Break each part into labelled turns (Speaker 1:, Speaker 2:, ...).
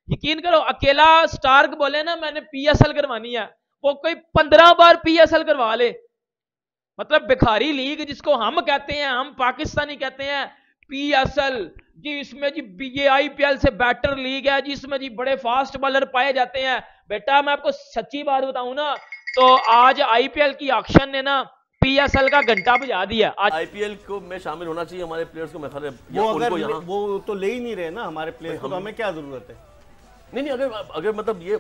Speaker 1: यकीन करो, अकेला स्टार्क बोले ना मैंने पीएसएल करवानी है, वो कोई 15 बार पीएसएल करवा ले। मतलब भिखारी लीग जिसको हम कहते हैं, हम पाकिस्तानी कहते हैं पीएसएल जी, इसमें जी ये आईपीएल से बेटर लीग है जी, इसमें जी बड़े फास्ट बॉलर पाए जाते हैं। बेटा मैं आपको सच्ची बात बताऊं ना, तो आज आईपीएल की ऑक्शन ने ना पीएसएल का घंटा बजा दिया। आज
Speaker 2: आईपीएल को में शामिल होना चाहिए हमारे प्लेयर्स को। मैं
Speaker 3: वो अगर वो तो ले ही नहीं रहे ना हमारे प्लेयर्स को, तो हमें क्या जरूरत है?
Speaker 2: नहीं, अगर मतलब ये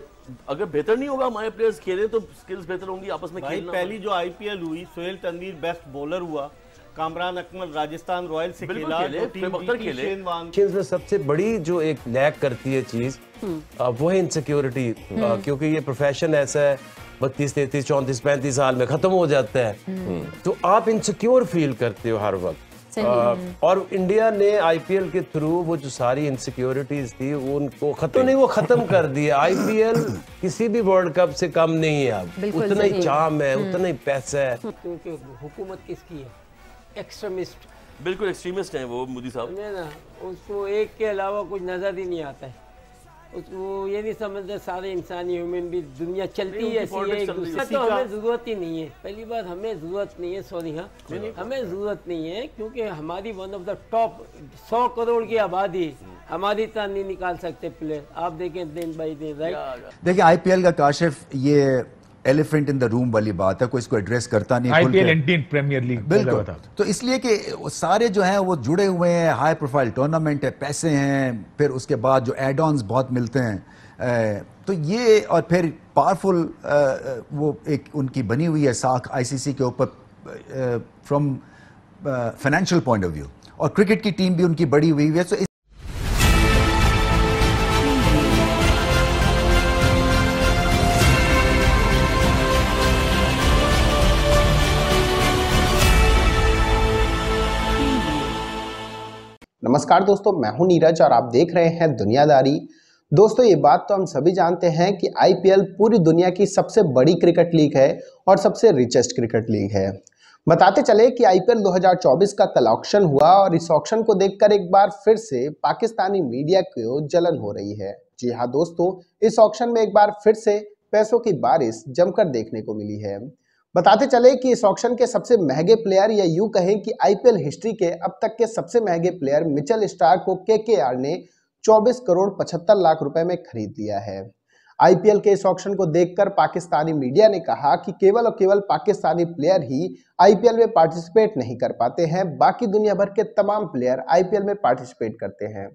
Speaker 2: अगर बेहतर नहीं होगा, हमारे प्लेयर्स खेलें तो स्किल्स बेहतर होंगी आपस में खेलना।
Speaker 3: पहली जो आईपीएल हुई, सोहेल तनवीर बेस्ट बॉलर हुआ, कामरान अकमल राजस्थान रॉयल्स से खेला,
Speaker 4: में सबसे बड़ी जो एक लैक करती है चीज वो है इनसिक्योरिटी, क्योंकि ये प्रोफेशन ऐसा है 32, 33, 34, 35 साल में खत्म हो जाता है, तो आप इनसिक्योर फील करते हो हर वक्त। और इंडिया ने आईपीएल के थ्रू वो जो सारी इनसिक्योरिटीज थी उनको वो खत्म कर दिया। आईपीएल किसी भी वर्ल्ड कप से कम नहीं है, अब उतना ही चार्म है, उतना ही पैसा है।
Speaker 5: क्योंकि हुकूमत किसकी है? एक्सट्रीमिस्ट,
Speaker 2: बिल्कुल एक्सट्रीमिस्ट हैं वो मोदी साहब
Speaker 5: ना, उसको एक के अलावा कुछ नजर ही नहीं आता है। उसको ये नहीं समझते सारे इंसानी ह्यूमन भी दुनिया चलती है ऐसी है, एक दूसरे तो हमें जरूरत ही नहीं है। पहली बात हमें जरूरत नहीं है, सॉरी हाँ, हमें जरूरत नहीं है, क्योंकि हमारी one of the top 100 crore की आबादी हमारी तरह नहीं निकाल सकते प्लेयर। आप देखें दिन बाई दिन, राइट।
Speaker 6: देखिए आईपीएल का काशिफ ये एलिफेंट इन द रूम वाली बात है, कोई इसको एड्रेस करता नहीं।
Speaker 7: आईपीएल इंडियन प्रीमियर लीग
Speaker 6: बिल्कुल, तो इसलिए कि सारे जो हैं वो जुड़े हुए हैं, हाई प्रोफाइल टूर्नामेंट है, पैसे हैं, फिर उसके बाद जो एड ऑन्स बहुत मिलते हैं, तो ये और फिर पावरफुल वो एक उनकी बनी हुई है साख आईसीसी के ऊपर from financial point of view, और क्रिकेट की टीम भी उनकी बड़ी हुई है। तो
Speaker 8: नमस्कार दोस्तों, मैं हूं नीरज और आप देख रहे हैं दुनियादारी। दोस्तों ये बात तो हम सभी जानते हैं कि आईपीएल पूरी दुनिया की सबसे बड़ी क्रिकेट लीग है और सबसे रिचेस्ट क्रिकेट लीग है। बताते चले कि आईपीएल 2024 का कल ऑक्शन हुआ और इस ऑक्शन को देखकर एक बार फिर से पाकिस्तानी मीडिया को जलन हो रही है। जी हाँ दोस्तों, इस ऑक्शन में एक बार फिर से पैसों की बारिश जमकर देखने को मिली है। बताते चले कि इस ऑक्शन के सबसे महंगे प्लेयर, या यूं कहें कि आईपीएल हिस्ट्री के अब तक के सबसे महंगे प्लेयर मिचेल स्टार्क को केकेआर ने 24 करोड़ 75 लाख रुपए में खरीद लिया है। आईपीएल के इस ऑक्शन को देखकर पाकिस्तानी मीडिया ने कहा कि केवल और केवल पाकिस्तानी प्लेयर ही आईपीएल में पार्टिसिपेट नहीं कर पाते हैं, बाकी दुनिया भर के तमाम प्लेयर आईपीएल में पार्टिसिपेट करते हैं।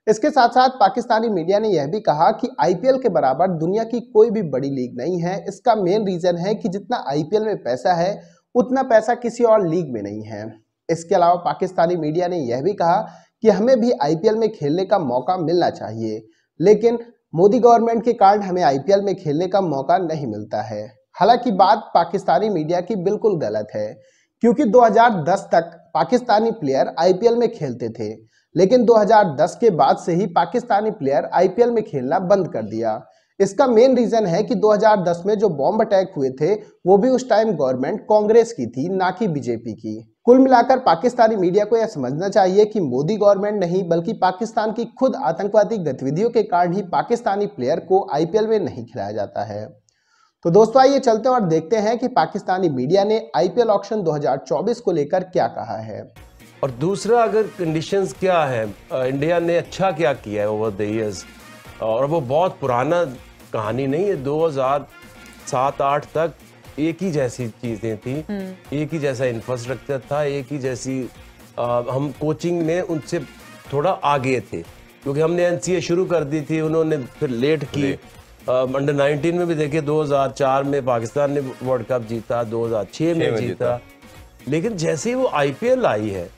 Speaker 8: इसके साथ साथ पाकिस्तानी मीडिया ने यह भी कहा कि आईपीएल के बराबर दुनिया की कोई भी बड़ी लीग नहीं है। इसका मेन रीजन है कि जितना आईपीएल में पैसा है उतना पैसा किसी और लीग में नहीं है। इसके अलावा पाकिस्तानी मीडिया ने यह भी कहा कि हमें भी आईपीएल में खेलने का मौका मिलना चाहिए, लेकिन मोदी गवर्नमेंट के कारण हमें आईपीएल में खेलने का मौका नहीं मिलता है। हालांकि बात पाकिस्तानी मीडिया की बिल्कुल गलत है, क्योंकि 2010 तक पाकिस्तानी प्लेयर आईपीएल में खेलते थे, लेकिन 2010 के बाद से ही पाकिस्तानी प्लेयर आईपीएल में खेलना बंद कर दिया। इसका मेन रीजन है कि 2010 में जो बॉम्ब अटैक हुए थे वो भी उस टाइम गवर्नमेंट कांग्रेस की थी, ना कि बीजेपी की। कुल मिलाकर पाकिस्तानी मीडिया को यह समझना चाहिए कि मोदी गवर्नमेंट नहीं बल्कि पाकिस्तान की खुद आतंकवादी गतिविधियों के कारण ही पाकिस्तानी प्लेयर को आईपीएल में नहीं खिलाया जाता है। तो दोस्तों आइए चलते हैं और देखते हैं कि पाकिस्तानी मीडिया ने आईपीएल ऑक्शन 2024 को लेकर क्या कहा है।
Speaker 4: और दूसरा, अगर कंडीशंस क्या है, इंडिया ने अच्छा क्या किया है ओवर द इयर्स, और वो बहुत पुराना कहानी नहीं है। 2007-8 तक एक ही जैसी चीज़ें थी, एक ही जैसा इंफ्रास्ट्रक्चर था, एक ही जैसी हम कोचिंग में उनसे थोड़ा आगे थे, क्योंकि हमने एनसीए शुरू कर दी थी, उन्होंने फिर लेट की। अंडर 19 में भी देखिए 2004 में पाकिस्तान ने वर्ल्ड कप जीता, 2006 में जीता, लेकिन जैसे ही वो आईपीएल आई है,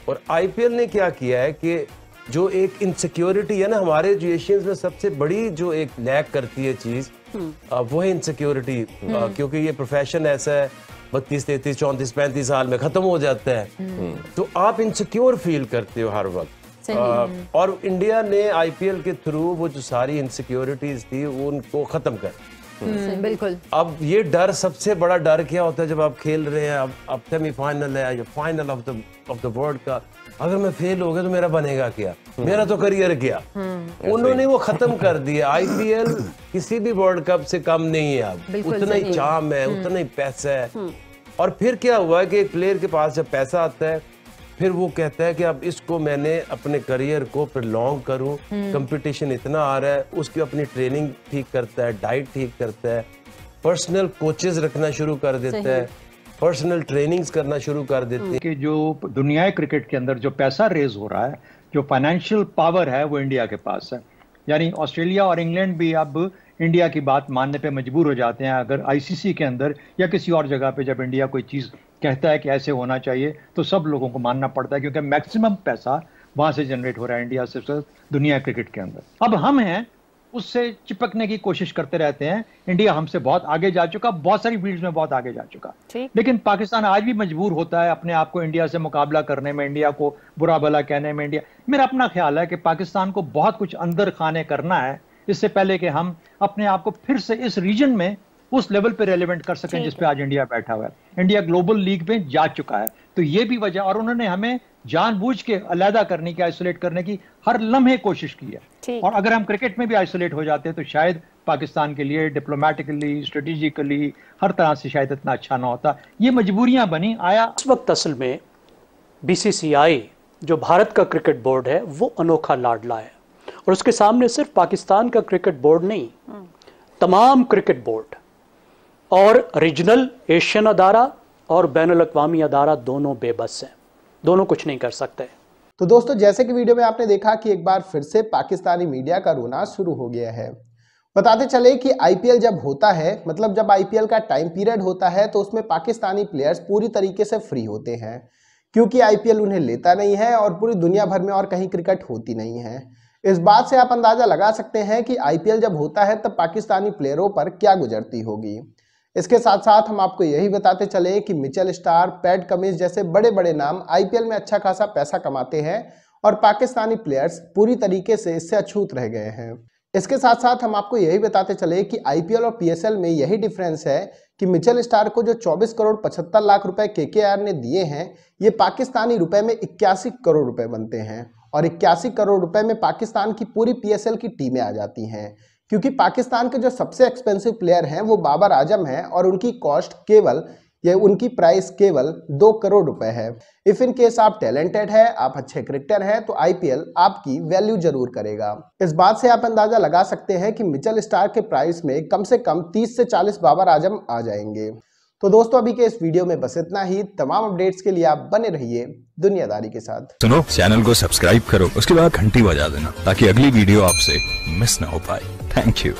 Speaker 4: और आईपीएल ने क्या किया है कि जो एक इनसिक्योरिटी है ना, हमारे जो एशियंस में सबसे बड़ी जो एक लैक करती है चीज वो है इनसिक्योरिटी, क्योंकि ये प्रोफेशन ऐसा है 32, 33, 34, 35 साल में खत्म हो जाता है, तो आप इनसिक्योर फील करते हो हर वक्त। और इंडिया ने आईपीएल के थ्रू वो जो सारी इनसिक्योरिटीज थी वो उनको खत्म कर,
Speaker 7: बिल्कुल।
Speaker 4: अब ये डर, सबसे बड़ा डर क्या होता है जब आप खेल रहे हैं, अब सेमीफाइनल है या फाइनल ऑफ द वर्ल्ड का, अगर मैं फेल हो गया तो मेरा बनेगा क्या, मेरा तो करियर क्या। उन्होंने वो खत्म कर दिया। आईपीएल किसी भी वर्ल्ड कप से कम नहीं है, अब उतना ही चाम है, उतना ही पैसा है। और फिर क्या हुआ कि एक प्लेयर के पास जब पैसा आता है, फिर वो कहता है कि अब इसको मैंने अपने करियर को प्रलॉन्ग करूं, कंपटीशन इतना आ रहा है, उसकी अपनी ट्रेनिंग ठीक करता है, डाइट ठीक करता है, पर्सनल कोचेस रखना शुरू कर देता है, पर्सनल ट्रेनिंग्स करना शुरू कर देते हैं।
Speaker 9: कि जो दुनिया क्रिकेट के अंदर जो पैसा रेज हो रहा है, जो फाइनेंशियल पावर है, वो इंडिया के पास है। यानी ऑस्ट्रेलिया और इंग्लैंड भी अब इंडिया की बात मानने पे मजबूर हो जाते हैं। अगर आईसीसी के अंदर या किसी और जगह पे जब इंडिया कोई चीज़ कहता है कि ऐसे होना चाहिए, तो सब लोगों को मानना पड़ता है, क्योंकि मैक्सिमम पैसा वहां से जनरेट हो रहा है इंडिया से दुनिया क्रिकेट के अंदर। अब हम हैं उससे चिपकने की कोशिश करते रहते हैं। इंडिया हमसे बहुत आगे जा चुका, बहुत सारी फील्ड्स में बहुत आगे जा चुका, लेकिन पाकिस्तान आज भी मजबूर होता है अपने आप को इंडिया से मुकाबला करने में, इंडिया को बुरा भला कहने में। मेरा अपना ख्याल है कि पाकिस्तान को बहुत कुछ अंदर खाने करना है, इससे पहले कि हम अपने आप को फिर से इस रीजन में उस लेवल पे रेलेवेंट कर सकें जिस पे आज इंडिया बैठा हुआ है। इंडिया ग्लोबल लीग में जा चुका है, तो ये भी वजह, और उन्होंने हमें जानबूझ के अलहदा करने की, आइसोलेट करने की हर लम्हे कोशिश की है। और अगर हम क्रिकेट में भी आइसोलेट हो जाते तो शायद पाकिस्तान के लिए डिप्लोमेटिकली, स्ट्रेटेजिकली, हर तरह से शायद इतना अच्छा ना होता। ये मजबूरियां बनी। आया
Speaker 10: इस वक्त असल में बीसीसीआई जो भारत का क्रिकेट बोर्ड है वो अनोखा लाडला है, और उसके सामने सिर्फ पाकिस्तान का क्रिकेट बोर्ड नहीं, तमाम क्रिकेट बोर्ड और रीजनल एशियन अदारा और बैनुल अक़वामी अदारा दोनों बेबस हैं, दोनों कुछ नहीं कर सकते।
Speaker 8: तो दोस्तों, जैसे कि वीडियो में आपने देखा कि एक बार फिर से पाकिस्तानी मीडिया का रोना शुरू हो गया है। बताते चले कि आईपीएल जब होता है, मतलब जब आईपीएल का टाइम पीरियड होता है, तो उसमें पाकिस्तानी प्लेयर्स पूरी तरीके से फ्री होते हैं, क्योंकि आईपीएल उन्हें लेता नहीं है और पूरी दुनिया भर में और कहीं क्रिकेट होती नहीं है। इस बात से आप अंदाजा लगा सकते हैं कि आईपीएल जब होता है तब पाकिस्तानी प्लेयरों पर क्या गुजरती होगी। इसके साथ साथ हम आपको यही बताते चले कि मिचेल स्टार्क, पैट कमिंस जैसे बड़े बड़े नाम आईपीएल में अच्छा खासा पैसा कमाते हैं और पाकिस्तानी प्लेयर्स पूरी तरीके से इससे अछूत रह गए हैं। इसके साथ साथ हम आपको यही बताते चले कि आईपीएल और पीएसएल में यही डिफरेंस है कि मिचेल स्टार्क को जो 24 करोड़ 75 लाख रुपए केकेआर ने दिए हैं, ये पाकिस्तानी रुपए में 81 करोड़ रुपए बनते हैं, और 81 करोड़ रुपए में पाकिस्तान की पूरी पीएसएल की टीमें आ जाती हैं, क्योंकि पाकिस्तान के जो सबसे एक्सपेंसिव प्लेयर हैं वो बाबर आजम हैं और उनकी कॉस्ट केवल, ये उनकी प्राइस केवल 2 करोड़ रुपए है। इफ इन केस आप टैलेंटेड है, आप अच्छे क्रिकेटर हैं, तो आईपीएल आपकी वैल्यू जरूर करेगा। इस बात से आप अंदाजा लगा सकते हैं कि मिचेल स्टार्क के प्राइस में कम से कम 30 से 40 बाबर आजम आ जाएंगे। तो दोस्तों, अभी के इस वीडियो में बस इतना ही। तमाम अपडेट्स के लिए आप बने रहिए दुनियादारी के साथ।
Speaker 11: सुनो, चैनल को सब्सक्राइब करो, उसके बाद घंटी बजा देना ताकि अगली वीडियो आपसे मिस ना हो पाए। Thank you.